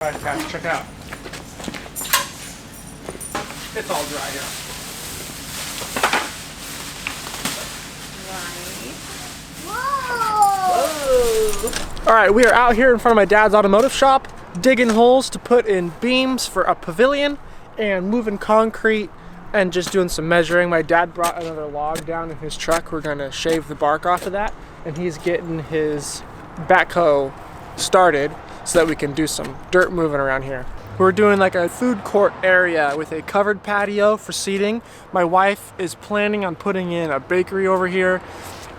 Alright guys, check it out. It's all dry here. Whoa! Alright, we are out here in front of my dad's automotive shop, digging holes to put in beams for a pavilion and moving concrete and just doing some measuring. My dad brought another log down in his truck. We're gonna shave the bark off of that, and he's getting his backhoe started so that we can do some dirt moving around here. We're doing like a food court area with a covered patio for seating. My wife is planning on putting in a bakery over here,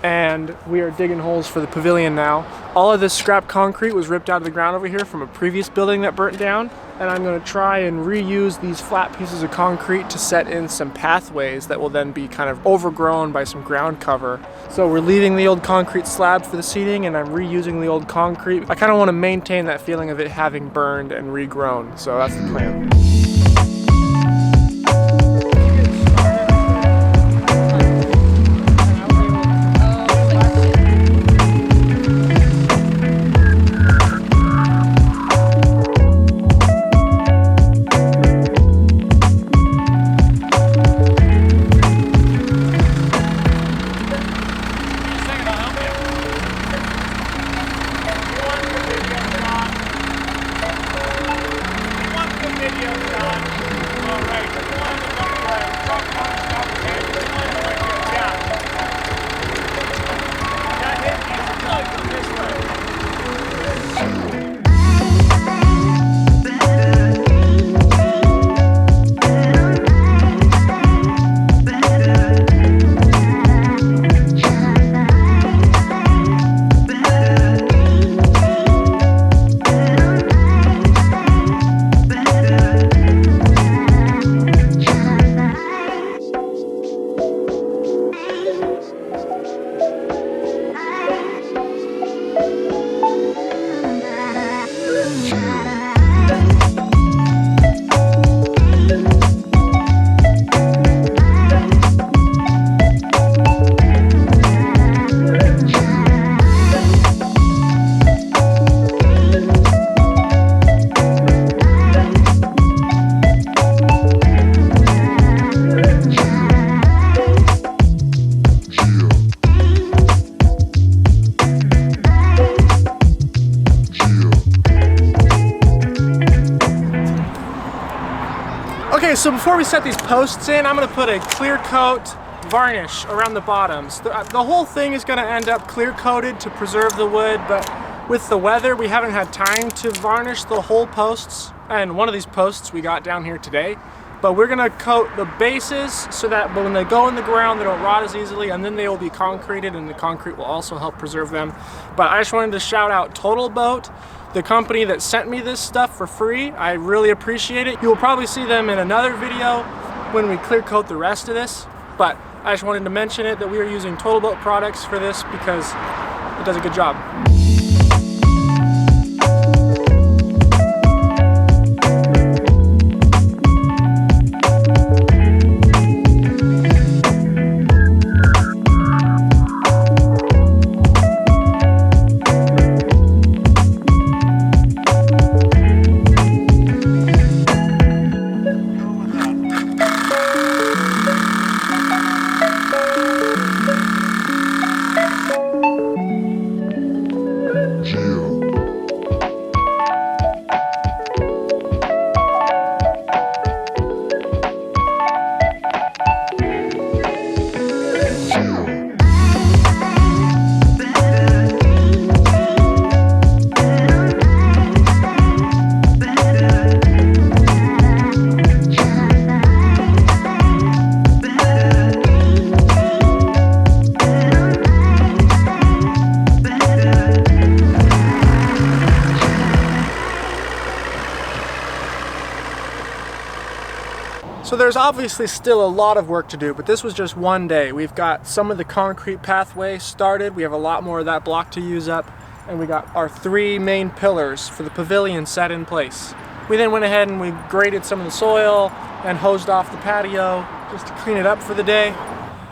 and we are digging holes for the pavilion now. All of this scrap concrete was ripped out of the ground over here from a previous building that burnt down, and I'm going to try and reuse these flat pieces of concrete to set in some pathways that will then be kind of overgrown by some ground cover. So we're leaving the old concrete slab for the seating, and I'm reusing the old concrete. I kind of want to maintain that feeling of it having burned and regrown, so that's the plan. Okay, so before we set these posts in, I'm going to put a clear coat varnish around the bottoms. The whole thing is going to end up clear coated to preserve the wood, but with the weather we haven't had time to varnish the whole posts, and one of these posts we got down here today. But we're going to coat the bases so that when they go in the ground they don't rot as easily, and then they will be concreted, and the concrete will also help preserve them. But I just wanted to shout out TotalBoat, the company that sent me this stuff for free. I really appreciate it. You will probably see them in another video when we clear coat the rest of this, but I just wanted to mention it, that we are using TotalBoat products for this because it does a good job. So there's obviously still a lot of work to do, but this was just one day. We've got some of the concrete pathway started. We have a lot more of that block to use up, and we got our 3 main pillars for the pavilion set in place. We then went ahead and we graded some of the soil and hosed off the patio just to clean it up for the day.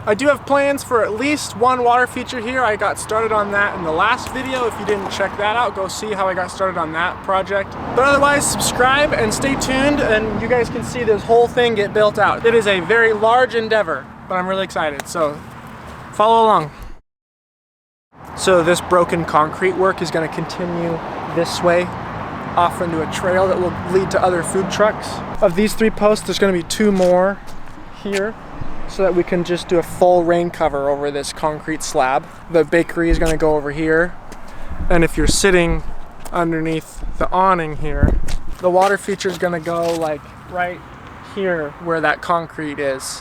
I do have plans for at least one water feature here. I got started on that in the last video. If you didn't check that out, go see how I got started on that project. But otherwise, subscribe and stay tuned, and you guys can see this whole thing get built out. It is a very large endeavor, but I'm really excited, so follow along. So this broken concrete work is going to continue this way off into a trail that will lead to other food trucks. Of these 3 posts, there's going to be 2 more here so that we can just do a full rain cover over this concrete slab. The bakery is going to go over here, and if you're sitting underneath the awning here, the water feature is going to go like right here where that concrete is.